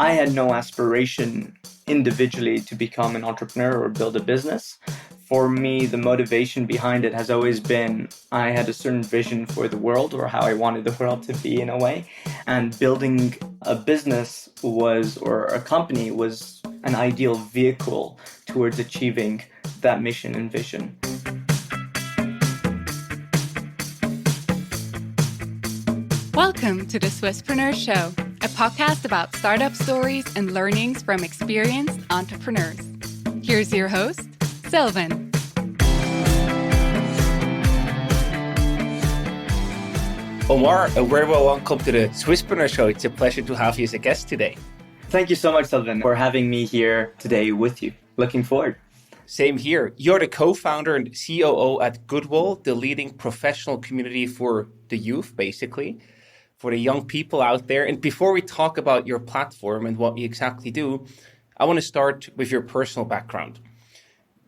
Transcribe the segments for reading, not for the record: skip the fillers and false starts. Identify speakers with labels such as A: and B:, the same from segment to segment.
A: I had no aspiration individually to become an entrepreneur or build a business. For me, the motivation behind it has always been I had a certain vision for the world or how I wanted the world to be in a way. And building a business or a company was an ideal vehicle towards achieving that mission and vision.
B: Welcome to the Swisspreneur Show, a podcast about startup stories and learnings from experienced entrepreneurs. Here's your host, Sylvan.
C: Omar, a very well welcome to the Swisspreneur Show. It's a pleasure to have you as a guest today.
A: Thank you so much, Sylvan, for having me here today with you. Looking forward.
C: Same here. You're the co-founder and COO at Goodwall, the leading professional community for the youth, basically, for the young people out there. And before we talk about your platform and what you exactly do, I want to start with your personal background.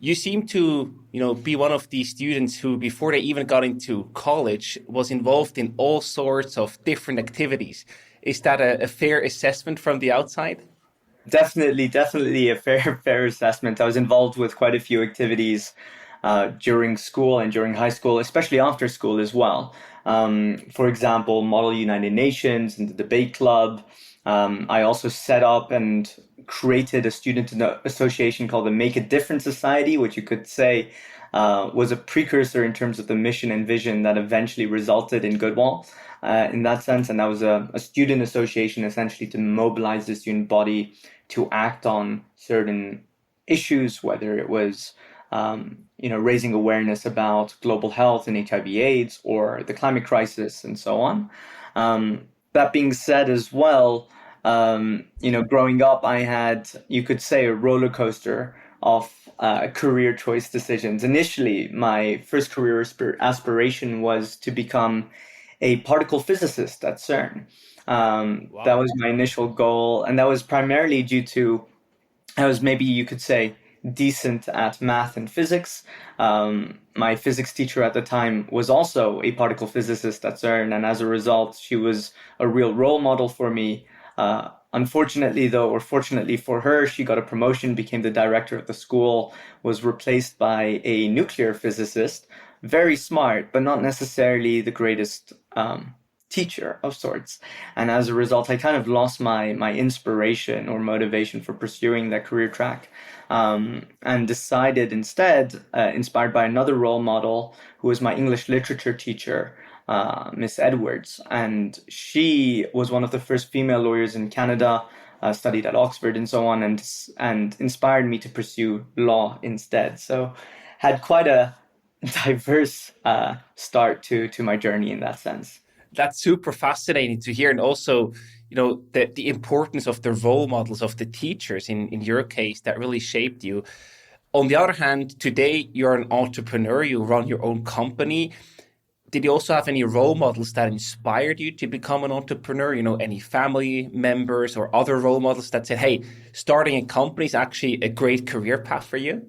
C: You seem to, be one of these students who, before they even got into college, was involved in all sorts of different activities. Is that a fair assessment from the outside?
A: Definitely a fair assessment. I was involved with quite a few activities during school and during high school, especially after school as well. For example, Model United Nations and the debate club. I also set up and created a student association called the Make a Difference Society, which you could say was a precursor in terms of the mission and vision that eventually resulted in Goodwall in that sense. And that was a student association essentially to mobilize the student body to act on certain issues, whether it was raising awareness about global health and HIV/AIDS or the climate crisis and so on. That being said as well, growing up, I had, you could say, a roller coaster of career choice decisions. Initially, my first career aspiration was to become a particle physicist at CERN. Wow. That was my initial goal, and that was primarily due to I was, maybe you could say, decent at math and physics. My physics teacher at the time was also a particle physicist at CERN, and as a result, she was a real role model for me. Unfortunately, though, or fortunately for her, she got a promotion, became the director of the school, was replaced by a nuclear physicist, very smart, but not necessarily the greatest teacher of sorts. And as a result, I kind of lost my inspiration or motivation for pursuing that career track, and decided instead, inspired by another role model who was my English literature teacher, Miss Edwards. And she was one of the first female lawyers in Canada, studied at Oxford and so on, and inspired me to pursue law instead. So had quite a diverse start to my journey in that sense.
C: That's super fascinating to hear. And also, the importance of the role models, of the teachers in your case that really shaped you. On the other hand, today you're an entrepreneur, you run your own company. Did you also have any role models that inspired you to become an entrepreneur? Any family members or other role models that said, hey, starting a company is actually a great career path for you?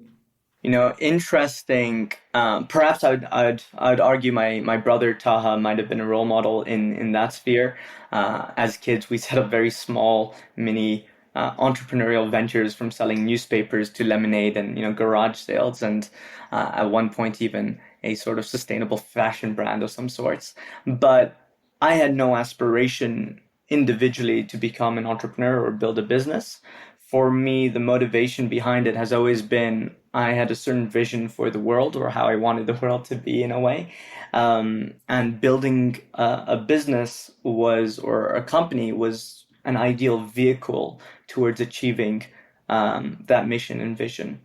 A: Interesting. Perhaps I'd argue my brother Taha might have been a role model in that sphere. As kids, we set up very small mini entrepreneurial ventures, from selling newspapers to lemonade and garage sales, and at one point even a sort of sustainable fashion brand of some sorts. But I had no aspiration individually to become an entrepreneur or build a business. For me, the motivation behind it has always been I had a certain vision for the world or how I wanted the world to be in a way. And building a business or a company was an ideal vehicle towards achieving that mission and vision.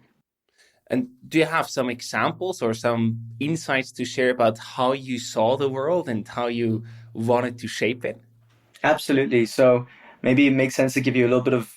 C: And do you have some examples or some insights to share about how you saw the world and how you wanted to shape it?
A: Absolutely. So maybe it makes sense to give you a little bit of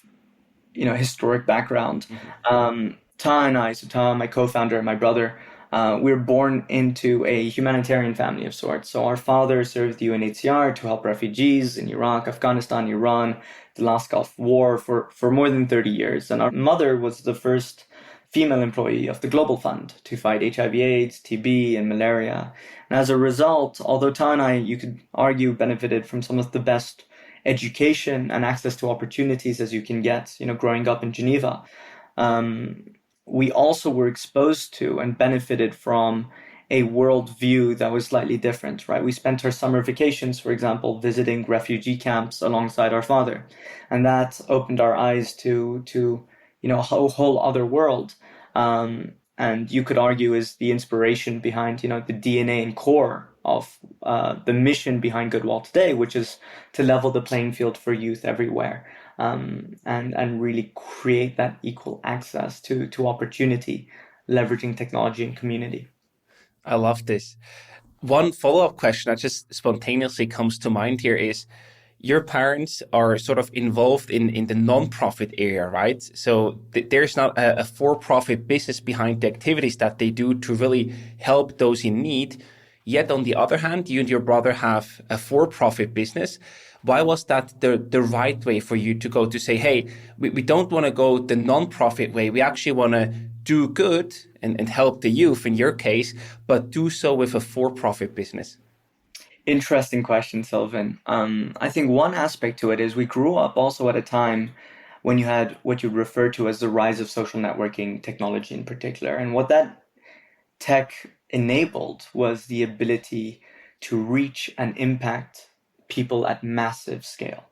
A: historic background. Mm-hmm. Taha, my co-founder, and my brother, we were born into a humanitarian family of sorts. So our father served the UNHCR to help refugees in Iraq, Afghanistan, Iran, the last Gulf War for more than 30 years. And our mother was the first female employee of the Global Fund to fight HIV/AIDS, TB, and malaria. And as a result, although Taha and I, you could argue, benefited from some of the best education and access to opportunities as you can get, growing up in Geneva. We also were exposed to and benefited from a worldview that was slightly different, right? We spent our summer vacations, for example, visiting refugee camps alongside our father, and that opened our eyes to a whole other world. And you could argue is the inspiration behind, the DNA and core of the mission behind Goodwall today, which is to level the playing field for youth everywhere, and really create that equal access to opportunity, leveraging technology and community.
C: I love this. One follow-up question that just spontaneously comes to mind here is, your parents are sort of involved in the non-profit area, right? So there's not a for-profit business behind the activities that they do to really help those in need. Yet on the other hand, you and your brother have a for-profit business. Why was that the right way for you to go, to say, hey, we don't want to go the non-profit way. We actually want to do good and help the youth in your case, but do so with a for-profit business?
A: Interesting question, Sylvan. I think one aspect to it is we grew up also at a time when you had what you refer to as the rise of social networking technology in particular. And what that tech enabled was the ability to reach and impact people at massive scale.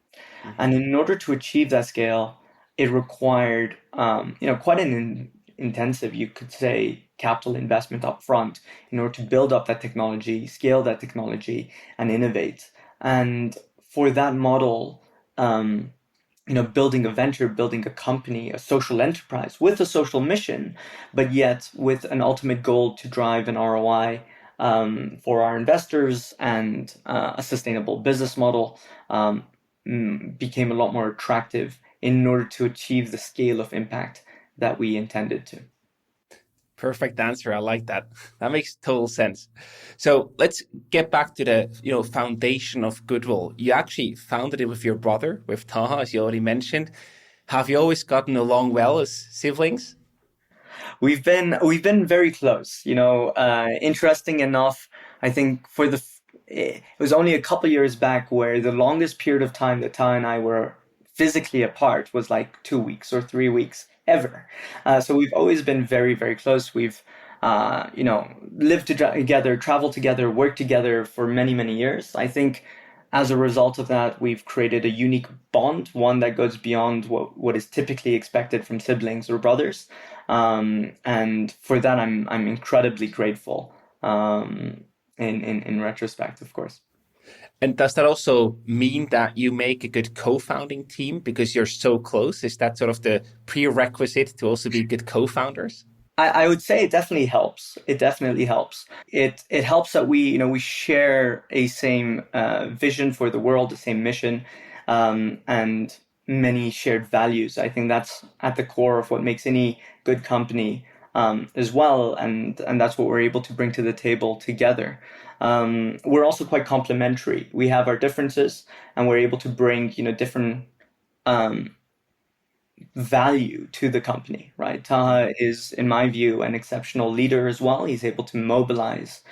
A: Mm-hmm. And in order to achieve that scale, it required, quite an intensive, you could say, capital investment up front in order to build up that technology, scale that technology, and innovate. And for that model, building a venture, building a company, a social enterprise with a social mission, but yet with an ultimate goal to drive an ROI for our investors and a sustainable business model, became a lot more attractive in order to achieve the scale of impact that we intended to.
C: Perfect answer. I like that. That makes total sense. So let's get back to the foundation of Goodwall. You actually founded it with your brother, with Taha, as you already mentioned. Have you always gotten along well as siblings?
A: We've been very close. Interesting enough, I think it was only a couple years back where the longest period of time that Taha and I were physically apart was like 2 weeks or 3 weeks ever. So we've always been very, very close. We've, lived together, traveled together, worked together for many, many years. I think as a result of that, we've created a unique bond, one that goes beyond what is typically expected from siblings or brothers. And for that, I'm incredibly grateful, in retrospect, of course.
C: And does that also mean that you make a good co-founding team because you're so close? Is that sort of the prerequisite to also be good co-founders?
A: I would say it definitely helps. It definitely helps. It helps that we share a same vision for the world, the same mission, and many shared values. I think that's at the core of what makes any good company, as well, and that's what we're able to bring to the table together. We're also quite complementary. We have our differences, and we're able to bring different value to the company. Right? Taha is, in my view, an exceptional leader as well. He's able to mobilize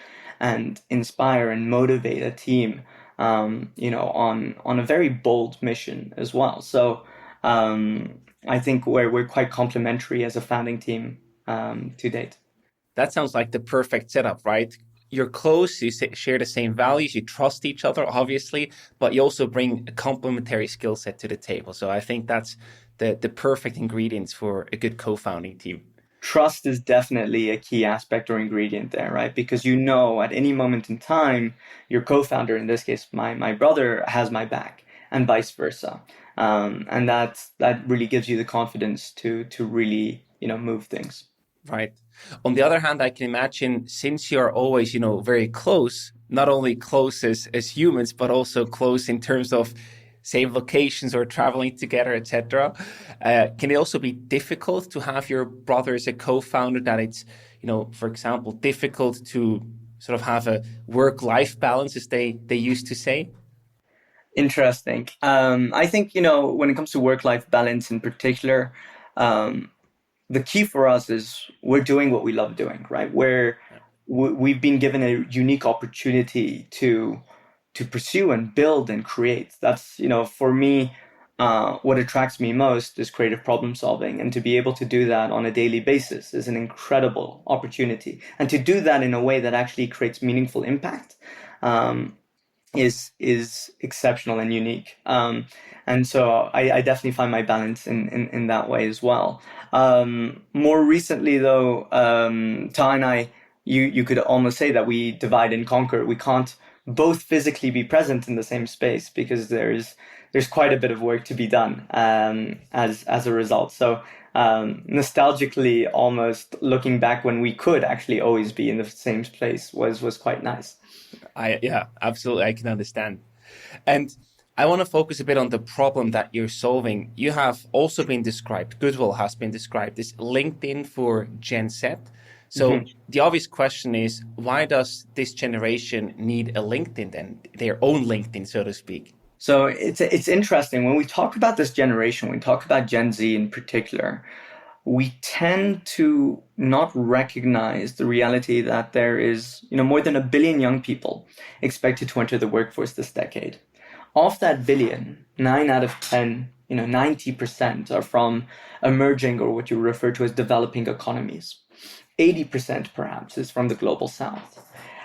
A: and inspire and motivate a team, on a very bold mission as well. So I think we're quite complementary as a founding team, to date.
C: That sounds like the perfect setup, right? You're close, you share the same values, you trust each other, obviously, but you also bring a complementary skill set to the table. So I think that's the perfect ingredients for a good co-founding team.
A: Trust is definitely a key aspect or ingredient there, right? Because at any moment in time, your co-founder, in this case, my brother, has my back, and vice versa. And that really gives you the confidence to really, move things.
C: Right. On the other hand, I can imagine, since you're always, very close, not only close as humans, but also close in terms of same locations or traveling together, etc. Can it also be difficult to have your brother as a co-founder, that it's, for example, difficult to sort of have a work-life balance, as they used to say?
A: Interesting. I think, when it comes to work-life balance in particular, the key for us is we're doing what we love doing, right? We've been given a unique opportunity pursue and build and create. That's, for me, what attracts me most is creative problem solving, and to be able to do that on a daily basis is an incredible opportunity. And to do that in a way that actually creates meaningful impact, is exceptional and unique. And so I definitely find my balance in that way as well. More recently, though, Taha and I, you could almost say that we divide and conquer. We can't both physically be present in the same space because there's quite a bit of work to be done as a result. So nostalgically, almost looking back when we could actually always be in the same place was quite nice.
C: Yeah, absolutely. I can understand. And I want to focus a bit on the problem that you're solving. You have also been described, Goodwall has been described as LinkedIn for Gen Z. So the obvious question is, why does this generation need a LinkedIn then, their own LinkedIn, so to speak?
A: So it's interesting. When we talk about this generation, we talk about Gen Z in particular, we tend to not recognize the reality that there is, more than 1 billion young people expected to enter the workforce this decade. Of that billion, 9 out of 10, 90% are from emerging, or what you refer to as developing economies. 80% perhaps is from the global south.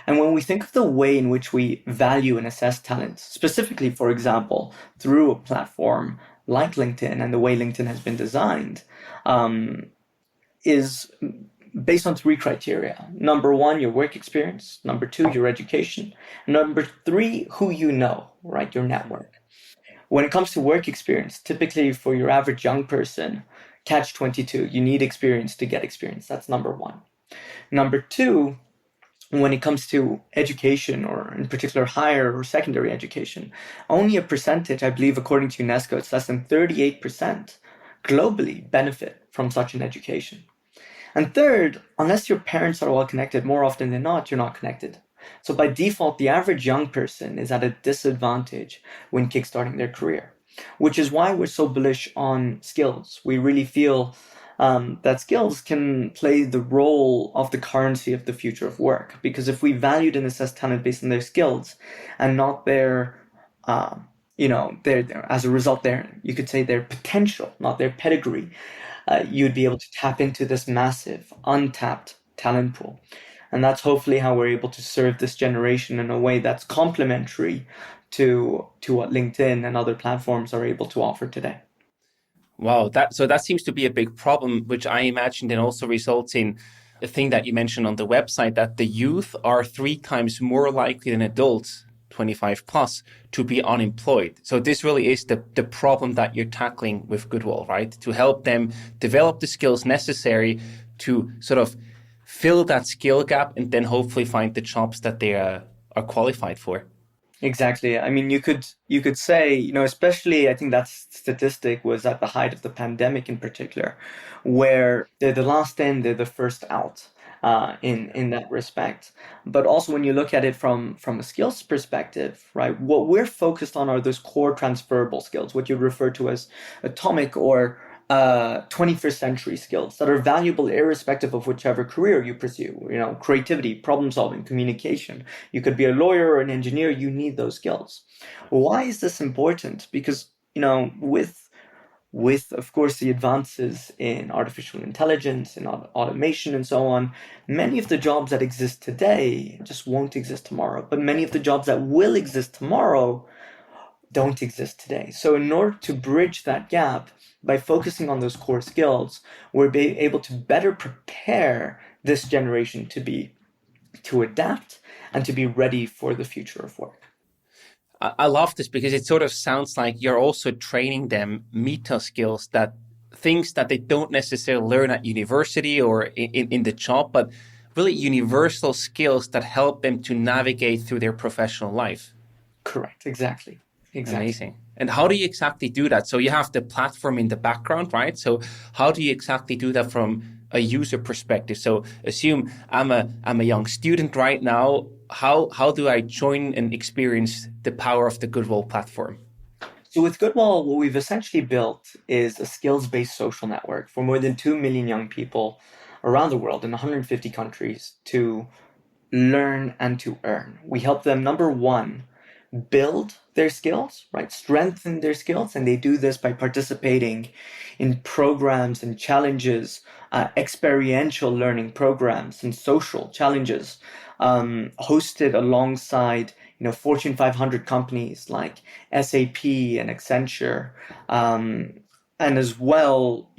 A: And when we think of the way in which we value and assess talent, specifically, for example, through a platform like LinkedIn and the way LinkedIn has been designed, is based on 3 criteria. Number 1, your work experience. Number 2, your education. Number 3, who you know, right? Your network. When it comes to work experience, typically for your average young person, catch 22, you need experience to get experience. That's number 1. Number 2, when it comes to education, or in particular higher or secondary education, only a percentage, I believe according to UNESCO, it's less than 38% globally benefit from such an education. And third, unless your parents are well connected, more often than not, you're not connected. So by default, the average young person is at a disadvantage when kickstarting their career, which is why we're so bullish on skills. We really feel that skills can play the role of the currency of the future of work. Because if we valued and assess talent based on their skills and not their, as a result, you could say their potential, not their pedigree, you'd be able to tap into this massive, untapped talent pool. And that's hopefully how we're able to serve this generation in a way that's complementary to what LinkedIn and other platforms are able to offer today.
C: Wow, that seems to be a big problem, which I imagine then also results in a thing that you mentioned on the website, that the youth are 3 times more likely than adults, 25 plus, to be unemployed. So this really is the problem that you're tackling with Goodwall, right? To help them develop the skills necessary to sort of fill that skill gap and then hopefully find the jobs that they are qualified for.
A: Exactly. I mean, you could say, especially I think that statistic was at the height of the pandemic in particular, where they're the last in, they're the first out, in that respect. But also when you look at it from a skills perspective, right, what we're focused on are those core transferable skills, what you refer to as atomic or 21st century skills that are valuable irrespective of whichever career you pursue. Creativity, problem solving, communication. You could be a lawyer or an engineer, you need those skills. Why is this important? Because, with of course the advances in artificial intelligence and automation and so on, many of the jobs that exist today just won't exist tomorrow. But many of the jobs that will exist tomorrow don't exist today. So in order to bridge that gap, by focusing on those core skills, we're able to better prepare this generation to adapt and to be ready for the future of work.
C: I love this because it sort of sounds like you're also training them meta skills, that things that they don't necessarily learn at university or in the job, but really universal skills that help them to navigate through their professional life.
A: Correct. Exactly.
C: Amazing. And how do you exactly do that? So you have the platform in the background, right? So how do you exactly do that from a user perspective? So assume I'm a young student right now. How do I join and experience the power of the Goodwall platform?
A: So with Goodwall, what we've essentially built is a skills-based social network for more than 2 million young people around the world in 150 countries to learn and to earn. We help them, number 1, build their skills, right? Strengthen their skills. And they do this by participating in programs and challenges, experiential learning programs and social challenges, hosted alongside, Fortune 500 companies like SAP and Accenture, and as well,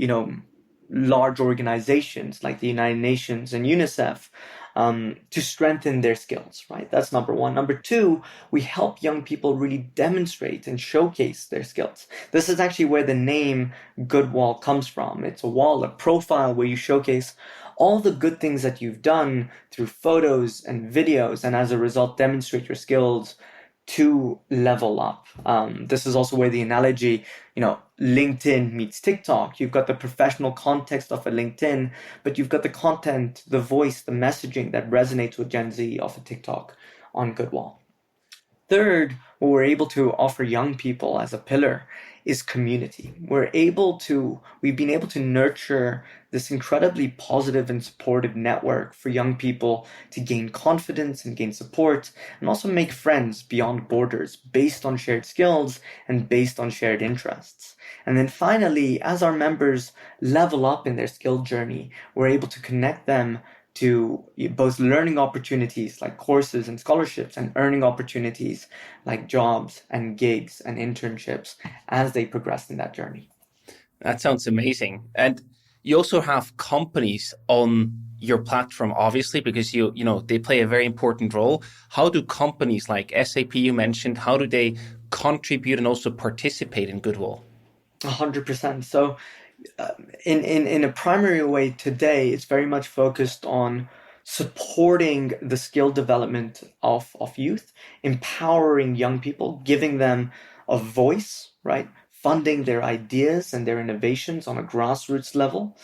A: large organizations like the United Nations and UNICEF, to strengthen their skills, right? That's number one. Number two, we help young people really demonstrate and showcase their skills. This is actually where the name Goodwall comes from. It's a wall, a profile where you showcase all the good things that you've done through photos and videos, and as a result, demonstrate your skills to level up. This is also where the analogy, LinkedIn meets TikTok. You've got the professional context of a LinkedIn, but you've got the content, the voice, the messaging that resonates with Gen Z of a TikTok on Goodwall. Third, what we're able to offer young people as a pillar is community. We've been able to nurture this incredibly positive and supportive network for young people to gain confidence and gain support, and also make friends beyond borders based on shared skills and based on shared interests. And then finally, as our members level up in their skill journey, we're able to connect them to both learning opportunities like courses and scholarships, and earning opportunities like jobs and gigs and internships as they progress in that journey.
C: That sounds amazing. And you also have companies on your platform, obviously, because they play a very important role. How do companies like SAP you mentioned, how do they contribute and also participate in Goodwall?
A: 100%. So in a primary way today, it's very much focused on supporting the skill development of youth, empowering young people, giving them a voice, right? Funding their ideas and their innovations on a grassroots level,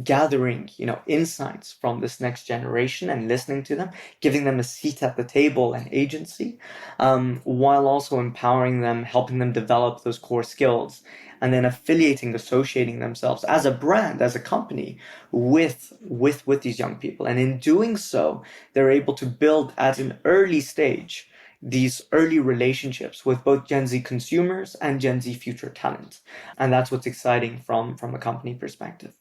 A: gathering, insights from this next generation and listening to them, giving them a seat at the table and agency, while also empowering them, helping them develop those core skills, and then associating themselves as a brand, as a company with these young people. And in doing so, they're able to build at an early stage these early relationships with both Gen Z consumers and Gen Z future talent. And that's what's exciting from a company perspective.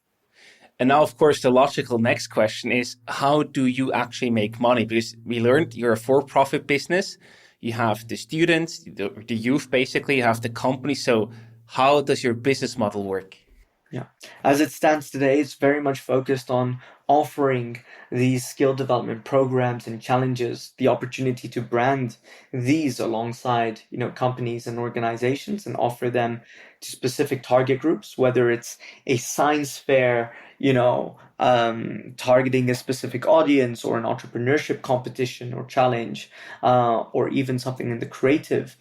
C: And now, of course, the logical next question is, how do you actually make money? Because we learned you're a for-profit business. You have the students, the youth, basically, you have the company. So how does your business model work?
A: Yeah. As it stands today, it's very much focused on offering these skill development programs and challenges, the opportunity to brand these alongside, companies and organizations, and offer them to specific target groups, whether it's a science fair, targeting a specific audience, or an entrepreneurship competition or challenge, or even something in the creative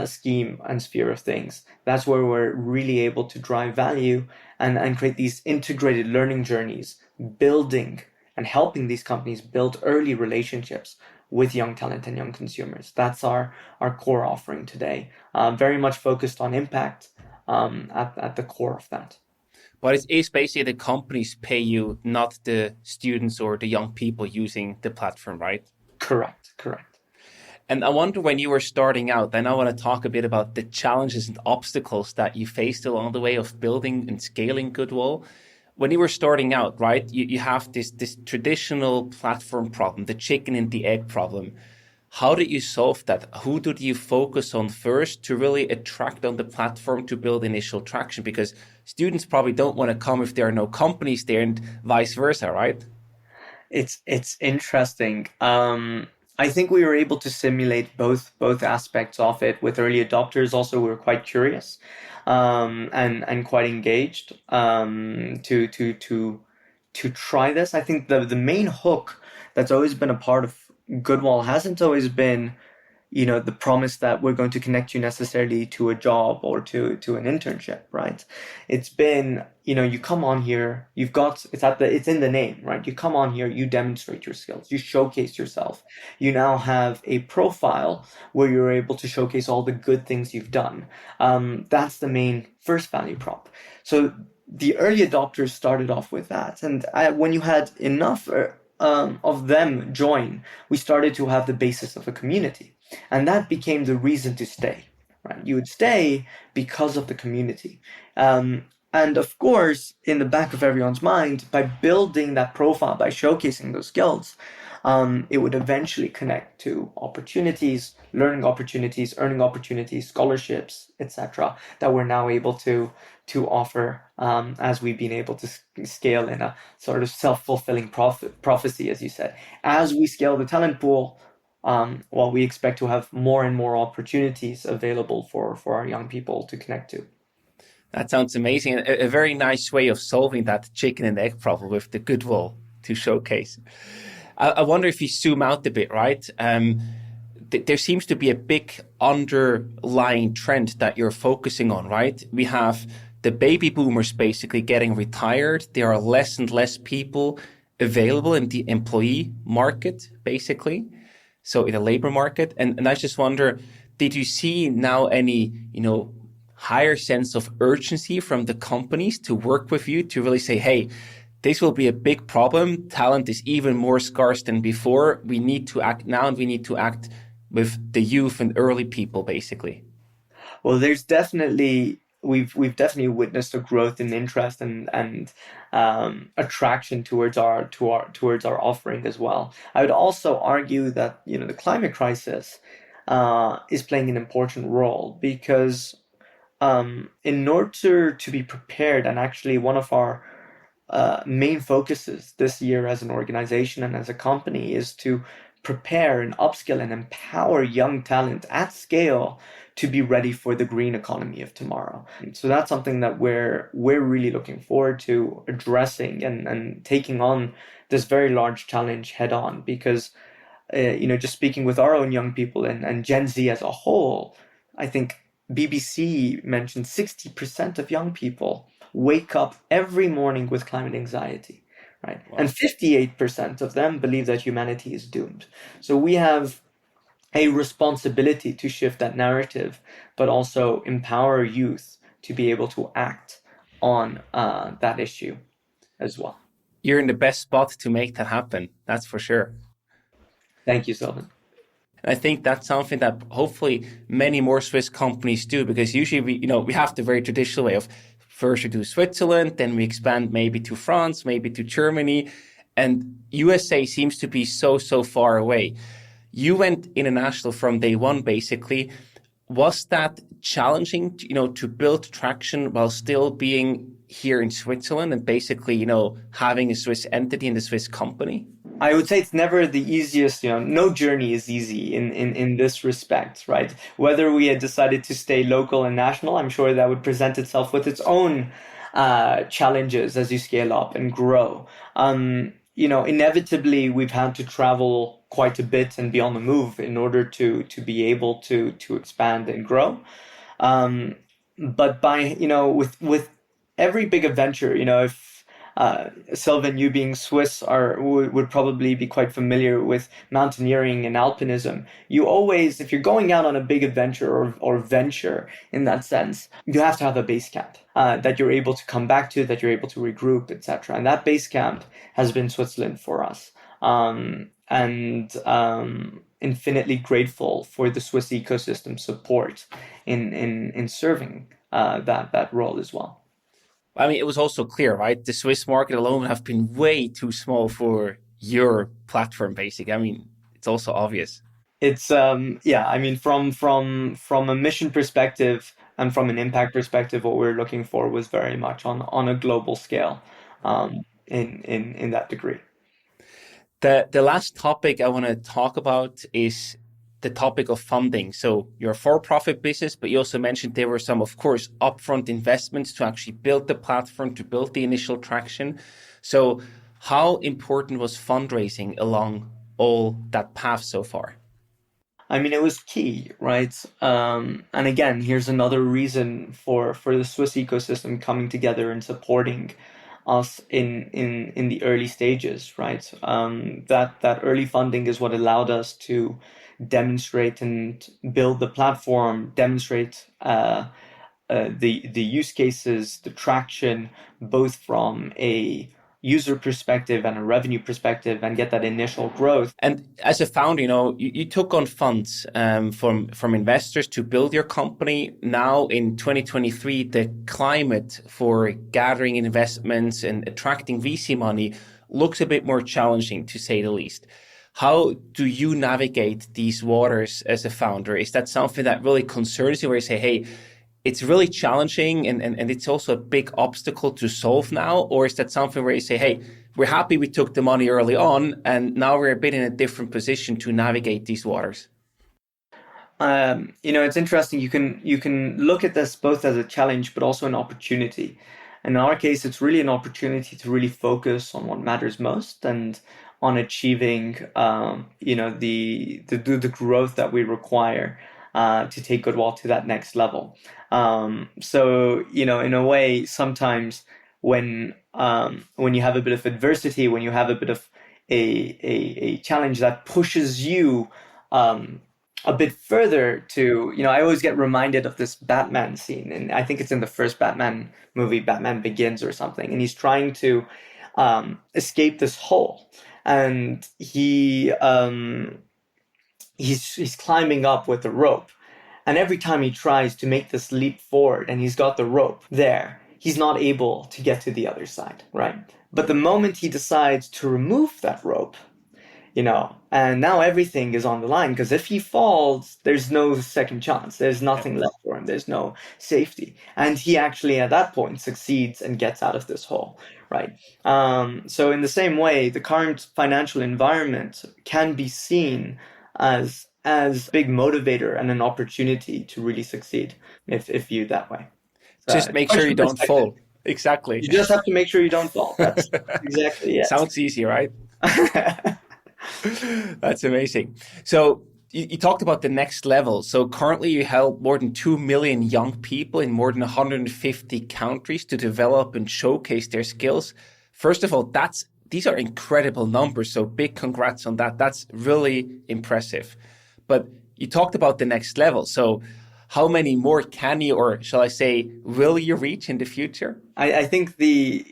A: scheme and sphere of things. That's where we're really able to drive value and create these integrated learning journeys, building and helping these companies build early relationships with young talent and young consumers. That's our core offering today, very much focused on impact at the core of that.
C: But it is basically the companies pay you, not the students or the young people using the platform, right?
A: Correct.
C: And I wonder, when you were starting out, then I want to talk a bit about the challenges and obstacles that you faced along the way of building and scaling Goodwall. When you were starting out, right, you have this traditional platform problem, the chicken and the egg problem. How did you solve that? Who did you focus on first to really attract on the platform to build initial traction? Because students probably don't want to come if there are no companies there, and vice versa, right?
A: It's interesting. I think we were able to simulate both aspects of it with early adopters. Also, we were quite curious, and quite engaged, to try this. I think the main hook that's always been a part of Goodwall hasn't always been, the promise that we're going to connect you necessarily to a job or to an internship, right? It's been, you come on here, it's in the name, right? You come on here, you demonstrate your skills, you showcase yourself. You now have a profile where you're able to showcase all the good things you've done. That's the main first value prop. So the early adopters started off with that. And when you had enough of them join, we started to have the basis of a community. And that became the reason to stay, right? You would stay because of the community. And of course, in the back of everyone's mind, by building that profile, by showcasing those skills, it would eventually connect to opportunities, learning opportunities, earning opportunities, scholarships, etc., that we're now able to offer as we've been able to scale in a sort of self-fulfilling prophecy, as you said. As we scale the talent pool, well, we expect to have more and more opportunities available for our young people to connect to.
C: That sounds amazing. A very nice way of solving that chicken and egg problem with the Goodwall to showcase. I wonder if you zoom out a bit, right? There seems to be a big underlying trend that you're focusing on, right? We have the baby boomers basically getting retired. There are less and less people available in the employee market, basically. So in the labor market. And I just wonder, did you see now any, higher sense of urgency from the companies to work with you to really say, hey, this will be a big problem. Talent is even more scarce than before. We need to act now, and we need to act with the youth and early people, basically.
A: Well, there's definitely we've definitely witnessed a growth in interest and attraction towards our offering as well. I would also argue that the climate crisis is playing an important role because in order to be prepared, and actually one of our main focuses this year as an organization and as a company is to prepare and upskill and empower young talent at scale to be ready for the green economy of tomorrow. So that's something that we're really looking forward to addressing and taking on this very large challenge head on, because just speaking with our own young people and Gen Z as a whole, I think BBC mentioned 60% of young people wake up every morning with climate anxiety, right? Wow. And 58% of them believe that humanity is doomed. So we have a responsibility to shift that narrative, but also empower youth to be able to act on that issue as well.
C: You're in the best spot to make that happen. That's for sure.
A: Thank you, Sylvan.
C: And I think that's something that hopefully many more Swiss companies do, because usually we have the very traditional way of first we do Switzerland, then we expand maybe to France, maybe to Germany, and USA seems to be so far away. You went international from day one, basically. Was that challenging, to build traction while still being here in Switzerland and basically, having a Swiss entity and a Swiss company?
A: I would say it's never the easiest, no journey is easy in this respect, right? Whether we had decided to stay local and national, I'm sure that would present itself with its own challenges as you scale up and grow. Inevitably, we've had to travel quite a bit and be on the move in order to be able to expand and grow. But by, with every big adventure, if Sylvan, you being Swiss, would probably be quite familiar with mountaineering and alpinism. You always, if you're going out on a big adventure or venture in that sense, you have to have a base camp that you're able to come back to, that you're able to regroup, etc. And that base camp has been Switzerland for us. Infinitely grateful for the Swiss ecosystem support in serving that role as well.
C: I mean, it was also clear, right? The Swiss market alone have been way too small for your platform, basically. I mean, it's also obvious.
A: It's from a mission perspective and from an impact perspective, what we're looking for was very much on a global scale, in that degree.
C: The last topic I want to talk about is the topic of funding. So you're a for-profit business, but you also mentioned there were some, of course, upfront investments to actually build the platform, to build the initial traction. So how important was fundraising along all that path so far?
A: I mean, it was key, right? And again, here's another reason for the Swiss ecosystem coming together and supporting us in the early stages, right? That early funding is what allowed us to demonstrate and build the platform, demonstrate the use cases, the traction, both from a user perspective and a revenue perspective and get that initial growth.
C: And as a founder, you took on funds from investors to build your company. Now in 2023, the climate for gathering investments and attracting VC money looks a bit more challenging, to say the least. How do you navigate these waters as a founder? Is that something that really concerns you, where you say, hey, it's really challenging and it's also a big obstacle to solve now? Or is that something where you say, hey, we're happy we took the money early on and now we're a bit in a different position to navigate these waters?
A: It's interesting. You can look at this both as a challenge, but also an opportunity. In our case, it's really an opportunity to really focus on what matters most and on achieving, the growth that we require to take Goodwall to that next level. So, in a way, sometimes when you have a bit of adversity, when you have a bit of a challenge that pushes you a bit further to, I always get reminded of this Batman scene, and I think it's in the first Batman movie, Batman Begins or something, and he's trying to escape this hole, and he's climbing up with a rope, and every time he tries to make this leap forward and he's got the rope there, he's not able to get to the other side, right? But the moment he decides to remove that rope, and now everything is on the line, because if he falls, there's no second chance. There's nothing left for him. There's no safety. And he actually, at that point, succeeds and gets out of this hole, right? So in the same way, the current financial environment can be seen as a big motivator and an opportunity to really succeed, if viewed that way.
C: Just make sure you don't fall. Exactly.
A: You just have to make sure you don't fall. That's exactly it.
C: Sounds easy, right? That's amazing. So you talked about the next level. So currently you help more than 2 million young people in more than 150 countries to develop and showcase their skills. First of all, these are incredible numbers. So big congrats on that. That's really impressive. But you talked about the next level. So how many more can you, or shall I say, will you reach in the future?
A: I think the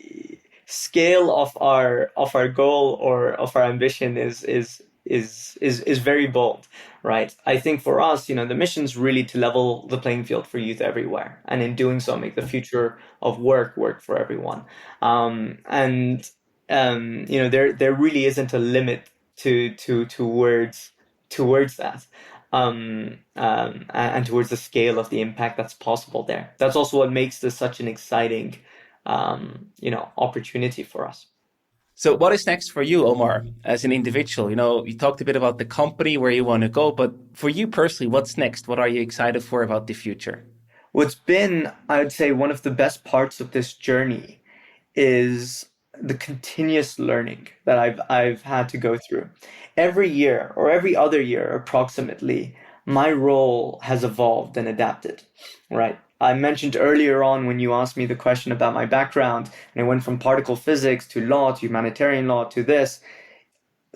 A: scale of our goal or of our ambition is very bold, right? I think for us, the mission is really to level the playing field for youth everywhere, and in doing so, make the future of work for everyone. There really isn't a limit towards that. And towards the scale of the impact that's possible there. That's also what makes this such an exciting opportunity for us.
C: So what is next for you, Omar, as an individual? You talked a bit about the company, where you want to go, but for you personally, what's next? What are you excited for about the future?
A: What's been, I would say, one of the best parts of this journey is the continuous learning that I've had to go through. Every year or every other year, approximately, my role has evolved and adapted, right? I mentioned earlier on when you asked me the question about my background, and I went from particle physics to law to humanitarian law to this.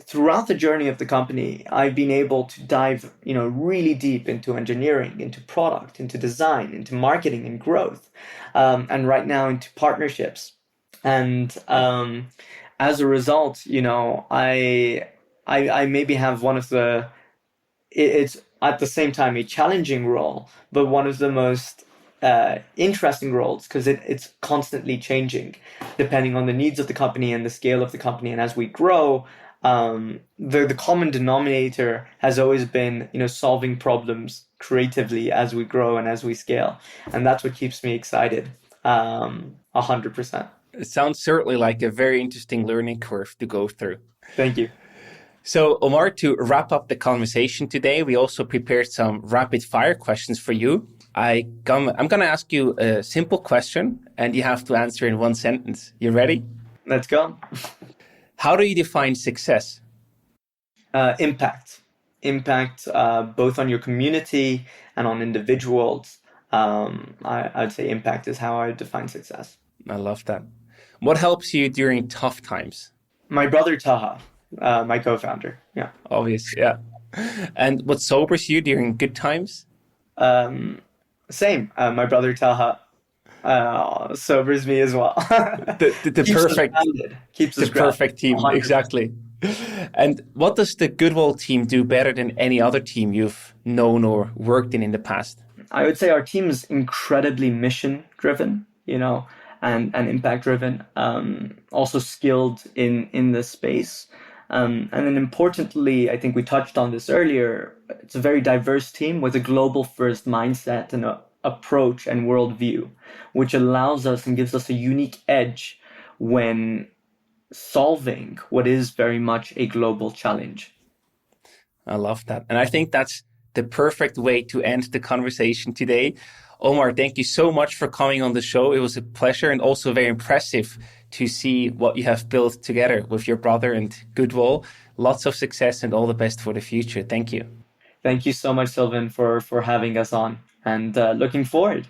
A: Throughout the journey of the company, I've been able to dive, really deep into engineering, into product, into design, into marketing and growth, and right now into partnerships. And as a result, I maybe have one of it's at the same time a challenging role, but one of the most interesting roles, because it's constantly changing depending on the needs of the company and the scale of the company. And as we grow, the common denominator has always been, solving problems creatively as we grow and as we scale. And that's what keeps me excited, 100%.
C: It sounds certainly like a very interesting learning curve to go through.
A: Thank you.
C: So, Omar, to wrap up the conversation today, we also prepared some rapid fire questions for you. I'm going to ask you a simple question, and you have to answer in one sentence. You ready?
A: Let's go.
C: How do you define success?
A: Impact. Impact both on your community and on individuals. I'd say impact is how I define success.
C: I love that. What helps you during tough times?
A: My brother Taha, my co-founder. Yeah.
C: Obvious, yeah. And what sobers you during good times?
A: Same. My brother Taha. Sobers me as well.
C: The
A: Keeps us
C: perfect
A: grounded. Keeps
C: the
A: us grounded.
C: perfect team,
A: 100%.
C: exactly. And what does the Goodwall team do better than any other team you've known or worked in the past?
A: I would say our team is incredibly mission driven, and impact driven. Also skilled in this space. And then importantly, I think we touched on this earlier. It's a very diverse team with a global first mindset and a approach and worldview, which allows us and gives us a unique edge when solving what is very much a global challenge.
C: I love that. And I think that's the perfect way to end the conversation today. Omar, thank you so much for coming on the show. It was a pleasure and also very impressive to see what you have built together with your brother and Goodwall. Lots of success and all the best for the future. Thank you.
A: Thank you so much, Sylvan, for having us on, and looking forward.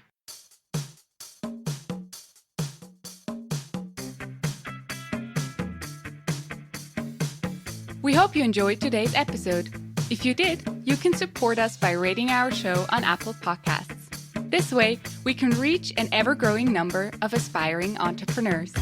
B: We hope you enjoyed today's episode. If you did, you can support us by rating our show on Apple Podcasts. This way, we can reach an ever-growing number of aspiring entrepreneurs.